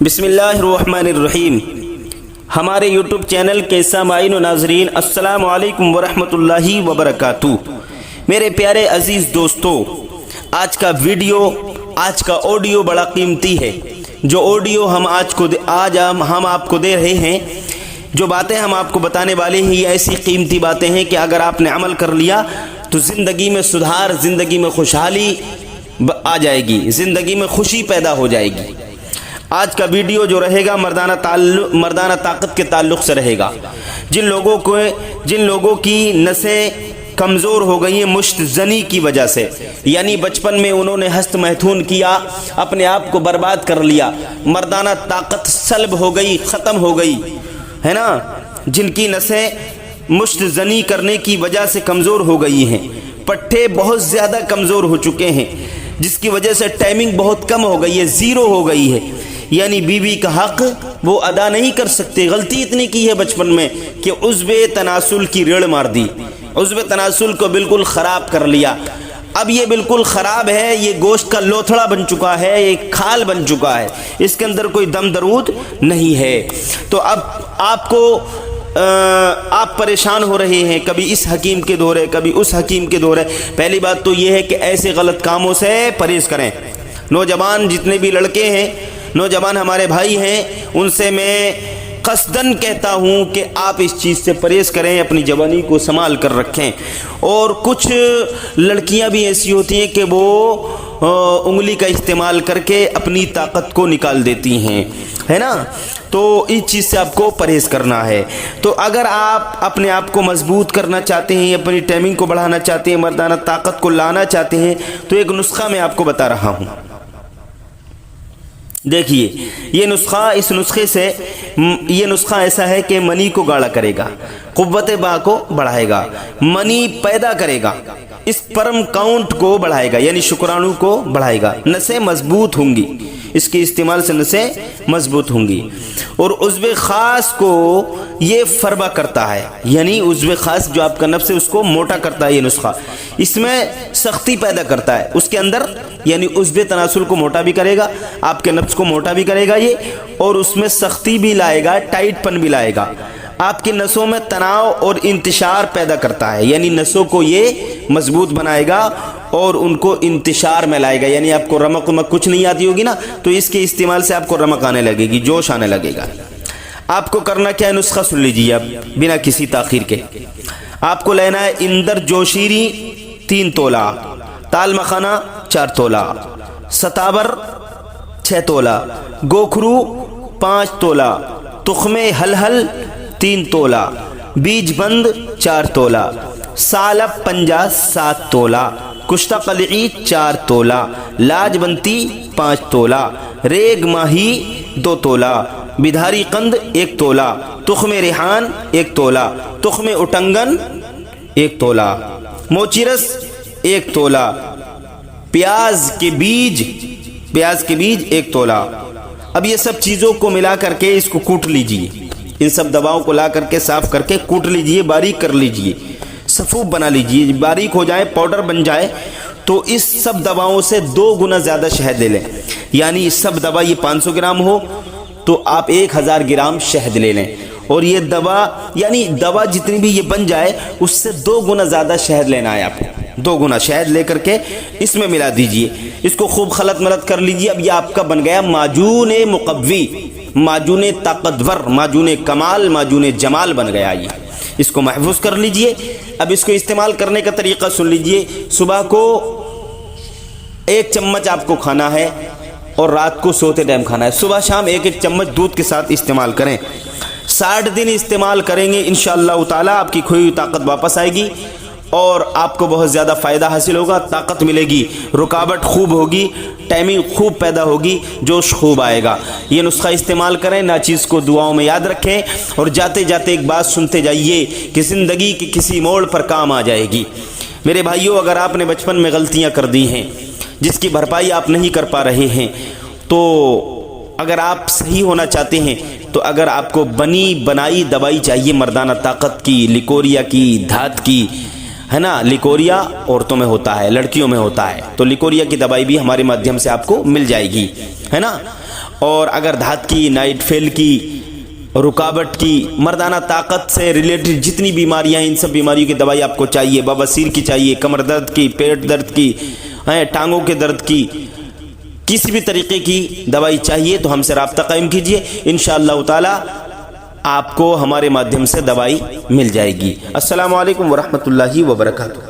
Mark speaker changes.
Speaker 1: بسم اللہ الرحمن الرحیم۔ ہمارے یوٹیوب چینل کے سامعین و ناظرین السلام علیکم ورحمۃ اللہ وبرکاتہ۔ میرے پیارے عزیز دوستو، آج کا ویڈیو، آج کا آڈیو بڑا قیمتی ہے۔ جو آڈیو ہم ہم آپ کو دے رہے ہیں، جو باتیں ہم آپ کو بتانے والے ہیں، یہ ایسی قیمتی باتیں ہیں کہ اگر آپ نے عمل کر لیا تو زندگی میں سدھار، زندگی میں خوشحالی آ جائے گی، زندگی میں خوشی پیدا ہو جائے گی۔ آج کا ویڈیو جو رہے گا مردانہ طاقت کے تعلق سے رہے گا۔ جن لوگوں کی نسیں کمزور ہو گئی ہیں مشت زنی کی وجہ سے، یعنی بچپن میں انہوں نے ہست میتھون کیا، اپنے آپ کو برباد کر لیا، مردانہ طاقت سلب ہو گئی، ختم ہو گئی ہے نا، جن کی نسیں مشت زنی کرنے کی وجہ سے کمزور ہو گئی ہیں، پٹھے بہت زیادہ کمزور ہو چکے ہیں، جس کی وجہ سے ٹائمنگ بہت کم ہو گئی ہے، زیرو ہو گئی ہے، یعنی بیوی کا حق وہ ادا نہیں کر سکتے۔ غلطی اتنی کی ہے بچپن میں کہ عضو تناسل کی ریڑھ مار دی، عضو تناسل کو بالکل خراب کر لیا۔ اب یہ بالکل خراب ہے، یہ گوشت کا لوتھڑا بن چکا ہے، ایک کھال بن چکا ہے، اس کے اندر کوئی دم درود نہیں ہے۔ تو اب آپ پریشان ہو رہے ہیں، کبھی اس حکیم کے دورے، کبھی اس حکیم کے دورے۔ پہلی بات تو یہ ہے کہ ایسے غلط کاموں سے پرہیز کریں۔ نوجوان جتنے بھی لڑکے ہیں، نوجوان ہمارے بھائی ہیں، ان سے میں قصداً کہتا ہوں کہ آپ اس چیز سے پرہیز کریں، اپنی جوانی کو سنبھال کر رکھیں۔ اور کچھ لڑکیاں بھی ایسی ہوتی ہیں کہ وہ انگلی کا استعمال کر کے اپنی طاقت کو نکال دیتی ہیں، ہے نا، تو اس چیز سے آپ کو پرہیز کرنا ہے۔ تو اگر آپ اپنے آپ کو مضبوط کرنا چاہتے ہیں، اپنی ٹائمنگ کو بڑھانا چاہتے ہیں، مردانہ طاقت کو لانا چاہتے ہیں، تو ایک نسخہ میں آپ کو بتا رہا ہوں۔ دیکھیے یہ نسخہ ایسا ہے کہ منی کو گاڑھا کرے گا، قوت با کو بڑھائے گا، منی پیدا کرے گا، اسپرم کاؤنٹ کو بڑھائے گا، یعنی شکرانو کو بڑھائے گا، نسیں مضبوط ہوں گی، اس کے استعمال سے نسیں مضبوط ہوں گی۔ اور عضو خاص کو یہ فربا کرتا ہے، یعنی عضو خاص جو آپ کا نفس ہے اس کو موٹا کرتا ہے۔ یہ نسخہ اس میں سختی پیدا کرتا ہے، اس کے اندر یعنی عضو تناسل کو موٹا بھی کرے گا، آپ کے نفس کو موٹا بھی کرے گا یہ، اور اس میں سختی بھی لائے گا، ٹائٹ پن بھی لائے گا، آپ کی نسوں میں تناؤ اور انتشار پیدا کرتا ہے، یعنی نسوں کو یہ مضبوط بنائے گا اور ان کو انتشار میں لائے گا، یعنی آپ کو رمق ومق کچھ نہیں آتی ہوگی نا، تو اس کے استعمال سے آپ کو رمق آنے لگے گی، جوش آنے لگے گا۔ آپ کو کرنا کیا ہے، نسخہ سن لیجیے اب بنا کسی تاخیر کے۔ آپ کو لینا ہے اندر جوشیری 3 تولہ، تال مخانہ 4 تولہ، ستابر 6 تولہ، گوکھرو 5 تولہ، تخم ہل 3 تولہ، بیج بند 4 تولہ، سالب پنجا 7 تولہ، کشتہ قلعی 4 تولہ، لاج بنتی 5 تولہ، ریگ ماہی 2 تولہ، بدھاری قند 1 تولہ، تخم ریحان 1 تولہ، تخم اٹنگن 1 تولہ، موچی رس 1 تولہ، پیاز کے بیج 1 تولہ۔ اب یہ سب چیزوں کو ملا کر کے اس کو کوٹ لیجئے، ان سب دواؤں کو لا کر کے صاف کر کے کوٹ لیجئے، باریک کر لیجئے، صفوف بنا لیجئے، باریک ہو جائے، پاؤڈر بن جائے، تو اس سب دواؤں سے 2 گنا زیادہ شہد لے لیں، یعنی سب دوا یہ 500 گرام ہو تو آپ 1000 گرام شہد لے لیں، اور یہ دوا جتنی بھی یہ بن جائے اس سے 2 گنا زیادہ شہد لینا ہے آپ کو، 2 گنا شہد لے کر کے اس میں ملا دیجئے، اس کو خوب خلط ملط کر لیجئے۔ اب یہ آپ کا بن گیا معجون مقوی، معجون طاقتور، معجون کمال، معجون جمال بن گیا یہ، اس کو محفوظ کر لیجئے۔ اب اس کو استعمال کرنے کا طریقہ سن لیجئے۔ صبح کو 1 چمچ آپ کو کھانا ہے اور رات کو سوتے ٹائم کھانا ہے، صبح شام 1 چمچ دودھ کے ساتھ استعمال کریں۔ 60 دن استعمال کریں گے انشاءاللہ تعالی آپ کی کھوئی ہوئی طاقت واپس آئے گی اور آپ کو بہت زیادہ فائدہ حاصل ہوگا، طاقت ملے گی، رکاوٹ خوب ہوگی، ٹائمنگ خوب پیدا ہوگی، جوش خوب آئے گا۔ یہ نسخہ استعمال کریں، ناچیز کو دعاؤں میں یاد رکھیں، اور جاتے جاتے ایک بات سنتے جائیے کہ زندگی کے کسی موڑ پر کام آ جائے گی۔ میرے بھائیوں، اگر آپ نے بچپن میں غلطیاں کر دی ہیں جس کی بھرپائی آپ نہیں کر پا رہے ہیں، تو اگر آپ صحیح ہونا چاہتے ہیں تو اگر آپ کو بنی بنائی دوائی چاہیے مردانہ طاقت کی، لیکوریا کی، دھات کی، ہے نا، لیکوریا عورتوں میں ہوتا ہے، لڑکیوں میں ہوتا ہے، تو لیکوریا کی دوائی بھی ہمارے مادھیم سے آپ کو مل جائے گی، ہے نا۔ اور اگر دھات کی، نائٹ فیل کی، رکاوٹ کی، مردانہ طاقت سے ریلیٹڈ جتنی بیماریاں ہیں ان سب بیماریوں کی دوائی آپ کو چاہیے، بواسیر کی چاہیے، کمر درد کی، پیٹ درد کی، ٹانگوں کے درد کی، کسی بھی طریقے کی دوائی چاہیے تو ہم سے رابطہ قائم کیجئے، انشاءاللہ تعالی آپ کو ہمارے مادھیم سے دوائی مل جائے گی۔ السلام علیکم ورحمۃ اللہ وبرکاتہ۔